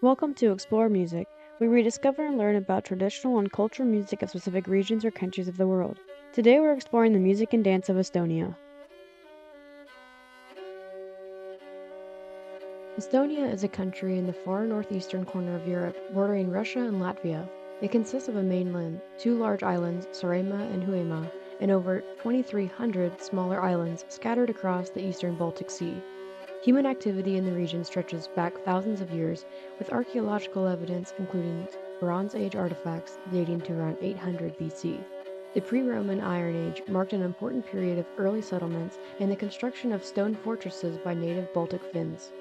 Welcome to Explore Music, where we discover and learn about traditional and cultural music of specific regions or countries of the world. Today we're exploring the music and dance of Estonia. Estonia is a country in the far northeastern corner of Europe, bordering Russia and Latvia. It consists of a mainland, two large islands, Saaremaa and Hiiumaa, and over 2,300 smaller islands scattered across the eastern Baltic Sea. Human activity in the region stretches back thousands of years, with archaeological evidence including Bronze Age artifacts dating to around 800 BC. The pre-Roman Iron Age marked an important period of early settlements and the construction of stone fortresses by native Baltic Finns.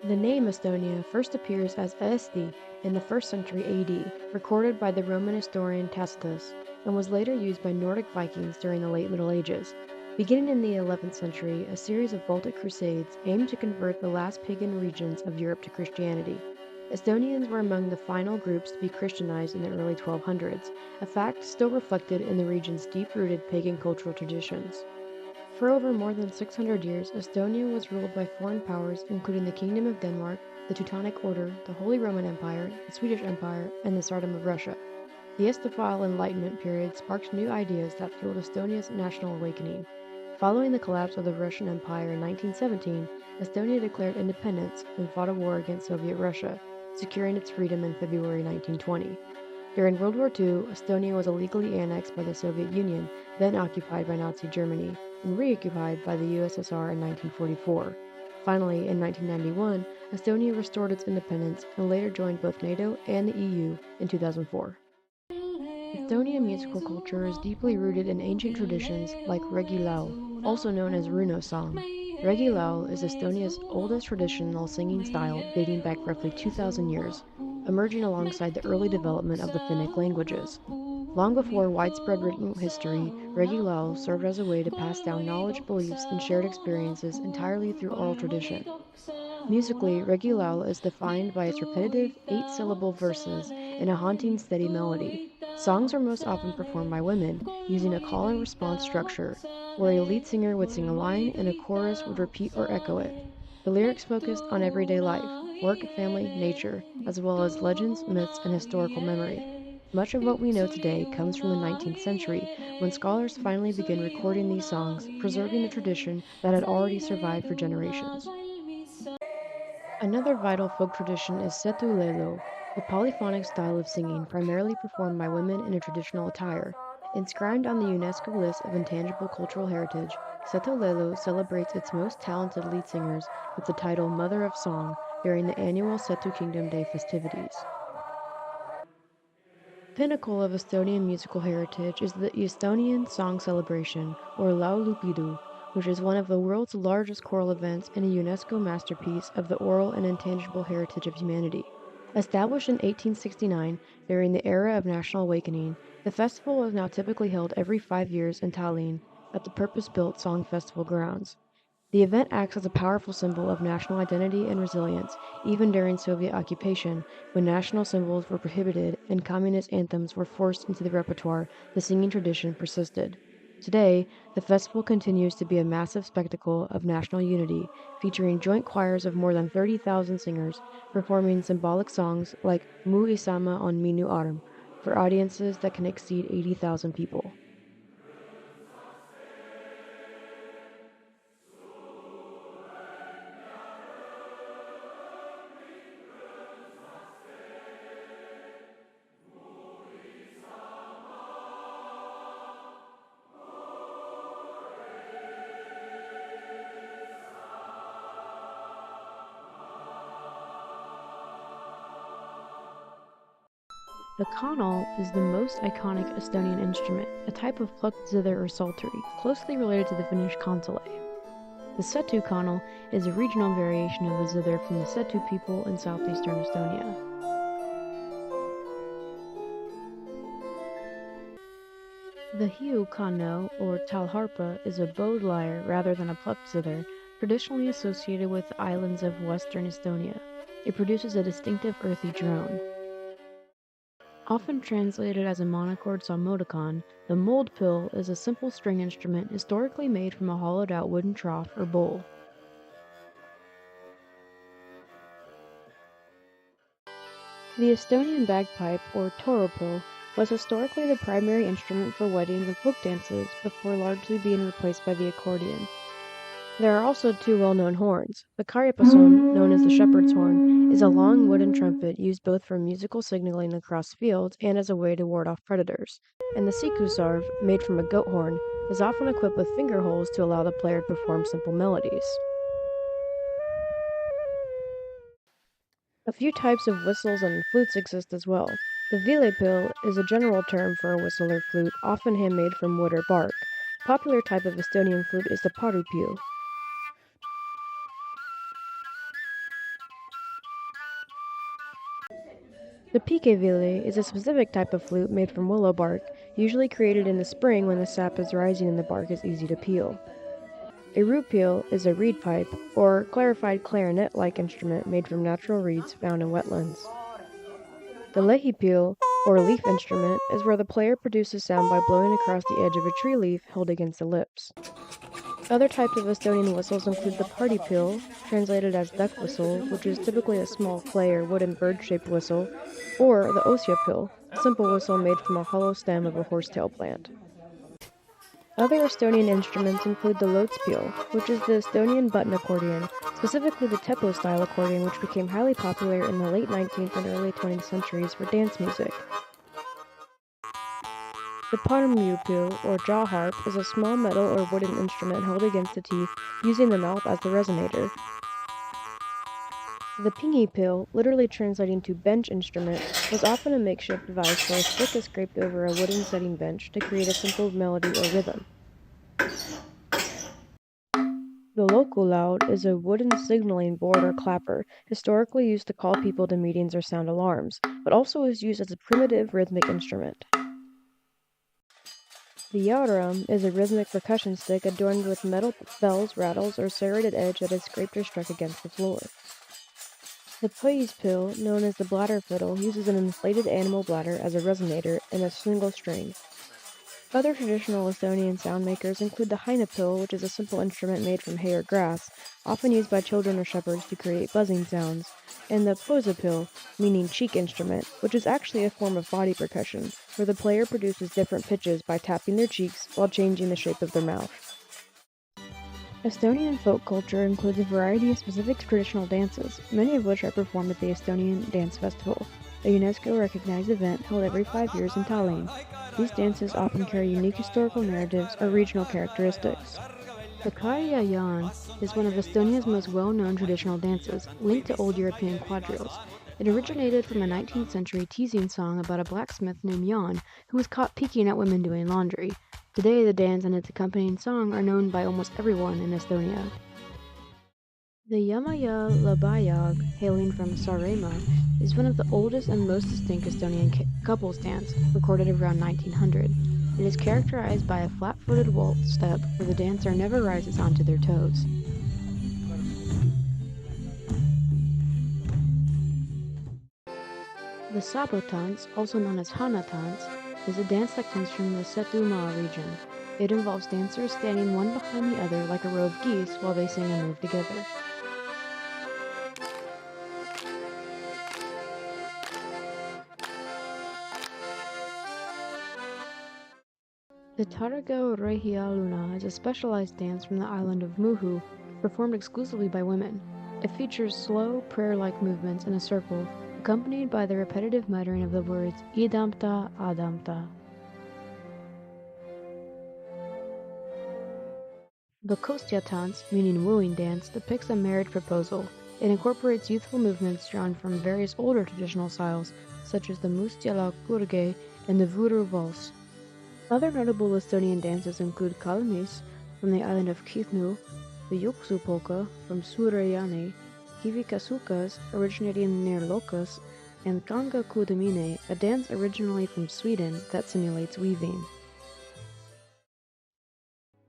The name Estonia first appears as Eesti in the 1st century AD, recorded by the Roman historian Tacitus, and was later used by Nordic Vikings during the late Middle Ages. Beginning in the 11th century, a series of Baltic crusades aimed to convert the last pagan regions of Europe to Christianity. Estonians were among the final groups to be Christianized in the early 1200s, a fact still reflected in the region's deep-rooted pagan cultural traditions. For over more than 600 years, Estonia was ruled by foreign powers including the Kingdom of Denmark, the Teutonic Order, the Holy Roman Empire, the Swedish Empire, and the Tsardom of Russia. The Estophile Enlightenment period sparked new ideas that fueled Estonia's national awakening. Following the collapse of the Russian Empire in 1917, Estonia declared independence and fought a war against Soviet Russia, securing its freedom in February 1920. During World War II, Estonia was illegally annexed by the Soviet Union, then occupied by Nazi Germany, and reoccupied by the USSR in 1944. Finally, in 1991, Estonia restored its independence and later joined both NATO and the EU in 2004. Estonian musical culture is deeply rooted in ancient traditions like regilaul, also known as runosong. Regilaul is Estonia's oldest traditional singing style, dating back roughly 2,000 years, emerging alongside the early development of the Finnic languages. Long before widespread written history, regilaul served as a way to pass down knowledge, beliefs, and shared experiences entirely through oral tradition. Musically, regilaul is defined by its repetitive, eight-syllable verses and a haunting, steady melody. Songs are most often performed by women, using a call and response structure, where a lead singer would sing a line and a chorus would repeat or echo it. The lyrics focused on everyday life, work, family, nature, as well as legends, myths, and historical memory. Much of what we know today comes from the 19th century, when scholars finally began recording these songs, preserving a tradition that had already survived for generations. Another vital folk tradition is setulelu, a polyphonic style of singing primarily performed by women in a traditional attire. Inscribed on the UNESCO list of intangible cultural heritage, setulelu celebrates its most talented lead singers with the title Mother of Song during the annual Setu Kingdom Day festivities. Pinnacle of Estonian musical heritage is the Estonian Song Celebration, or Laulupidu, which is one of the world's largest choral events and a UNESCO masterpiece of the oral and intangible heritage of humanity. Established in 1869 during the era of national awakening, the festival is now typically held every 5 years in Tallinn at the purpose-built Song Festival grounds. The event acts as a powerful symbol of national identity and resilience, even during Soviet occupation, when national symbols were prohibited and communist anthems were forced into the repertoire, the singing tradition persisted. Today, the festival continues to be a massive spectacle of national unity, featuring joint choirs of more than 30,000 singers performing symbolic songs like Mu Isama on Minu Arm for audiences that can exceed 80,000 people. The kanal is the most iconic Estonian instrument, a type of plucked zither or psaltery, closely related to the Finnish kantele. The Setu kanal is a regional variation of the zither from the Setu people in southeastern Estonia. The hiu kano, or talharpa, is a bowed lyre rather than a plucked zither, traditionally associated with the islands of western Estonia. It produces a distinctive earthy drone. Often translated as a monochord salmodicon, the mold pill is a simple string instrument historically made from a hollowed-out wooden trough or bowl. The Estonian bagpipe, or toropil, was historically the primary instrument for weddings and folk dances before largely being replaced by the accordion. There are also two well-known horns. The karipason, known as the shepherd's horn, is a long wooden trumpet used both for musical signaling across fields and as a way to ward off predators. And the sikusarv, made from a goat horn, is often equipped with finger holes to allow the player to perform simple melodies. A few types of whistles and flutes exist as well. The vilepil is a general term for a whistle or flute, often handmade from wood or bark. A popular type of Estonian flute is the parupil. The pikevili is a specific type of flute made from willow bark, usually created in the spring when the sap is rising and the bark is easy to peel. A rupil is a reed pipe, or clarified clarinet-like instrument made from natural reeds found in wetlands. The lehipil, or leaf instrument, is where the player produces sound by blowing across the edge of a tree leaf held against the lips. Other types of Estonian whistles include the partypil, translated as duck whistle, which is typically a small clay or wooden bird-shaped whistle, or the osiapil, a simple whistle made from a hollow stem of a horsetail plant. Other Estonian instruments include the lotspil, which is the Estonian button accordion, specifically the Tepo-style accordion, which became highly popular in the late 19th and early 20th centuries for dance music. The parmupil, or jaw harp, is a small metal or wooden instrument held against the teeth, using the mouth as the resonator. The pingipil, literally translating to bench instrument, was often a makeshift device where a stick is scraped over a wooden setting bench to create a simple melody or rhythm. The local is a wooden signaling board or clapper, historically used to call people to meetings or sound alarms, but also is used as a primitive rhythmic instrument. The yaoram is a rhythmic percussion stick adorned with metal bells, rattles, or serrated edge that is scraped or struck against the floor. The pil, known as the bladder fiddle, uses an inflated animal bladder as a resonator and a single string. Other traditional Estonian sound makers include the heinapil, which is a simple instrument made from hay or grass, often used by children or shepherds to create buzzing sounds, and the posapil, meaning cheek instrument, which is actually a form of body percussion, where the player produces different pitches by tapping their cheeks while changing the shape of their mouth. Estonian folk culture includes a variety of specific traditional dances, many of which are performed at the Estonian Dance Festival, a UNESCO-recognized event held every 5 years in Tallinn. These dances often carry unique historical narratives or regional characteristics. The Karjajan is one of Estonia's most well-known traditional dances, linked to old European quadrilles. It originated from a 19th century teasing song about a blacksmith named Jan who was caught peeking at women doing laundry. Today, the dance and its accompanying song are known by almost everyone in Estonia. The Yamaya Labayag, hailing from Saaremaa, is one of the oldest and most distinct Estonian couples dance, recorded around 1900. It is characterized by a flat-footed waltz step where the dancer never rises onto their toes. The sabotans, also known as hanatans, is a dance that comes from the Setomaa region. It involves dancers standing one behind the other like a row of geese while they sing and move together. The Targo Regialuna is a specialized dance from the island of Muhu, performed exclusively by women. It features slow, prayer-like movements in a circle, accompanied by the repetitive muttering of the words Idamta, Adamta. The Kostya dance, meaning wooing dance, depicts a marriage proposal. It incorporates youthful movements drawn from various older traditional styles, such as the Mustjala Kurge and the Vuru Valse. Other notable Estonian dances include Kalmis from the island of Kihnu, the Yuksu polka from Suurejärvi, Kivikasukas originating near Lokas, and Kanga Kudamine, a dance originally from Sweden that simulates weaving.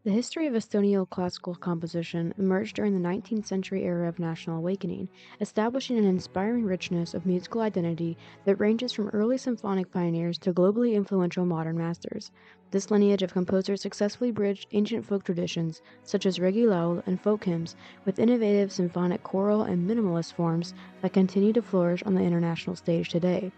The history of Estonian classical composition emerged during the 19th century era of national awakening, establishing an inspiring richness of musical identity that ranges from early symphonic pioneers to globally influential modern masters. This lineage of composers successfully bridged ancient folk traditions, such as regilaul and folk hymns, with innovative symphonic choral and minimalist forms that continue to flourish on the international stage today.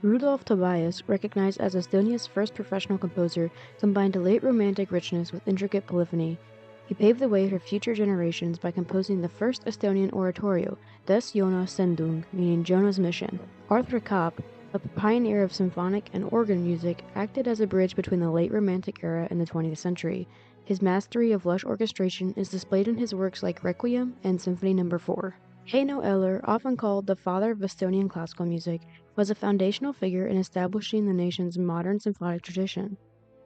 Rudolf Tobias, recognized as Estonia's first professional composer, combined a late Romantic richness with intricate polyphony. He paved the way for future generations by composing the first Estonian oratorio, Des Jonas Sendung, meaning Jonah's Mission. Arthur Kapp, a pioneer of symphonic and organ music, acted as a bridge between the late Romantic era and the 20th century. His mastery of lush orchestration is displayed in his works like Requiem and Symphony No. 4. Heino Eller, often called the father of Estonian classical music, was a foundational figure in establishing the nation's modern symphonic tradition.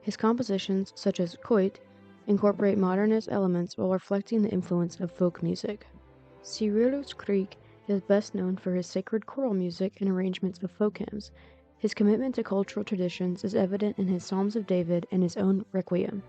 His compositions, such as Koit, incorporate modernist elements while reflecting the influence of folk music. Cyrillus Krieg is best known for his sacred choral music and arrangements of folk hymns. His commitment to cultural traditions is evident in his Psalms of David and his own Requiem.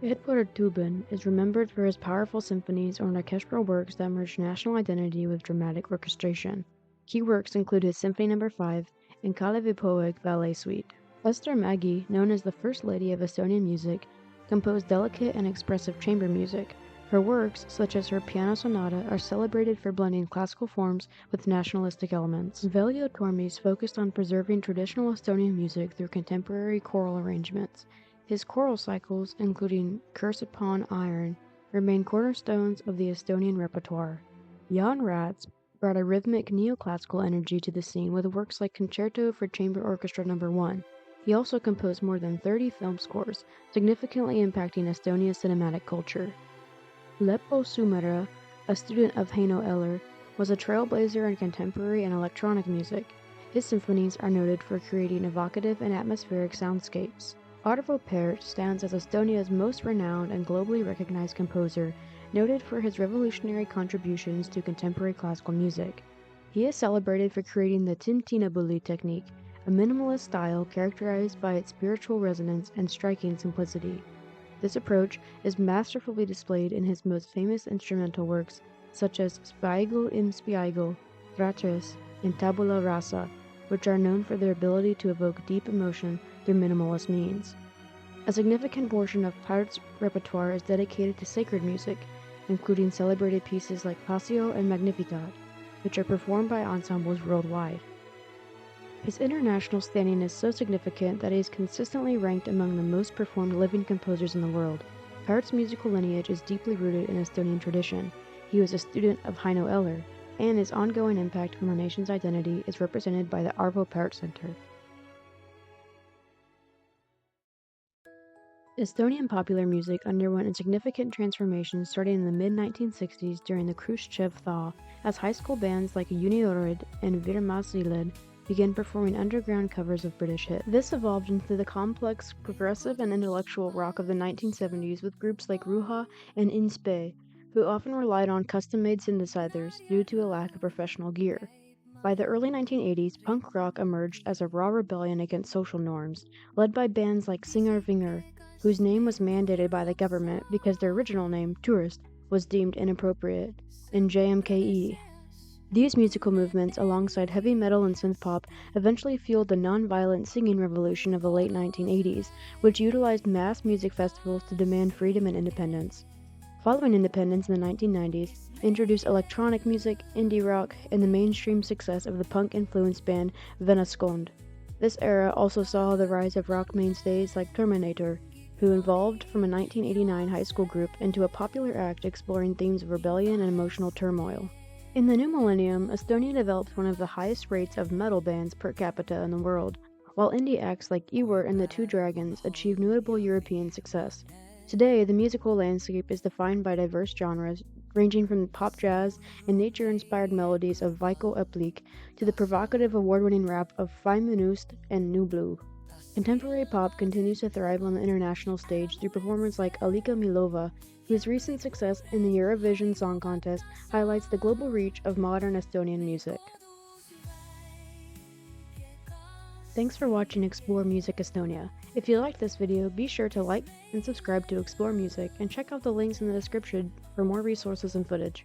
Edward Tuben is remembered for his powerful symphonies or orchestral works that merge national identity with dramatic orchestration. Key works include his Symphony No. 5 and Kalevi Poeg Ballet Suite. Esther Mägi, known as the First Lady of Estonian music, composed delicate and expressive chamber music. Her works, such as her piano sonata, are celebrated for blending classical forms with nationalistic elements. Veljo Tormis focused on preserving traditional Estonian music through contemporary choral arrangements. His choral cycles, including Curse Upon Iron, remain cornerstones of the Estonian repertoire. Jan Ratz brought a rhythmic neoclassical energy to the scene with works like Concerto for Chamber Orchestra No. 1. He also composed more than 30 film scores, significantly impacting Estonia's cinematic culture. Leppo Sumera, a student of Heino Eller, was a trailblazer in contemporary and electronic music. His symphonies are noted for creating evocative and atmospheric soundscapes. Arvo Pärt stands as Estonia's most renowned and globally recognized composer, noted for his revolutionary contributions to contemporary classical music. He is celebrated for creating the tintinabuli technique, a minimalist style characterized by its spiritual resonance and striking simplicity. This approach is masterfully displayed in his most famous instrumental works, such as Spiegel im Spiegel, Ratres, and Tabula Rasa, which are known for their ability to evoke deep emotion through minimalist means. A significant portion of Pärt's repertoire is dedicated to sacred music, including celebrated pieces like Passio and Magnificat, which are performed by ensembles worldwide. His international standing is so significant that he is consistently ranked among the most performed living composers in the world. Pärt's musical lineage is deeply rooted in Estonian tradition. He was a student of Heino Eller, and his ongoing impact on the nation's identity is represented by the Arvo Pärt Center. Estonian popular music underwent a significant transformation starting in the mid-1960s during the Khrushchev thaw, as high school bands like Juniorid and Virmasiled began performing underground covers of British hits. This evolved into the complex, progressive, and intellectual rock of the 1970s with groups like Ruha and Inspe, who often relied on custom-made synthesizers due to a lack of professional gear. By the early 1980s, punk rock emerged as a raw rebellion against social norms, led by bands like Singer Vinger, whose name was mandated by the government because their original name, Tourist, was deemed inappropriate, and JMKE. These musical movements, alongside heavy metal and synth pop, eventually fueled the non-violent singing revolution of the late 1980s, which utilized mass music festivals to demand freedom and independence. Following independence in the 1990s, introduced electronic music, indie rock, and the mainstream success of the punk-influenced band Venaskond. This era also saw the rise of rock mainstays like Terminator, who evolved from a 1989 high school group into a popular act exploring themes of rebellion and emotional turmoil. In the new millennium, Estonia developed one of the highest rates of metal bands per capita in the world, while indie acts like Ewart and the Two Dragons achieved notable European success. Today, the musical landscape is defined by diverse genres, ranging from pop jazz and nature-inspired melodies of Vaiko Eplik to the provocative award-winning rap of Feiminust and New Blue. Contemporary pop continues to thrive on the international stage through performers like Alika Milova, whose recent success in the Eurovision Song Contest highlights the global reach of modern Estonian music. Thanks for watching Explore Music Estonia. If you liked this video, be sure to like and subscribe to Explore Music and check out the links in the description for more resources and footage.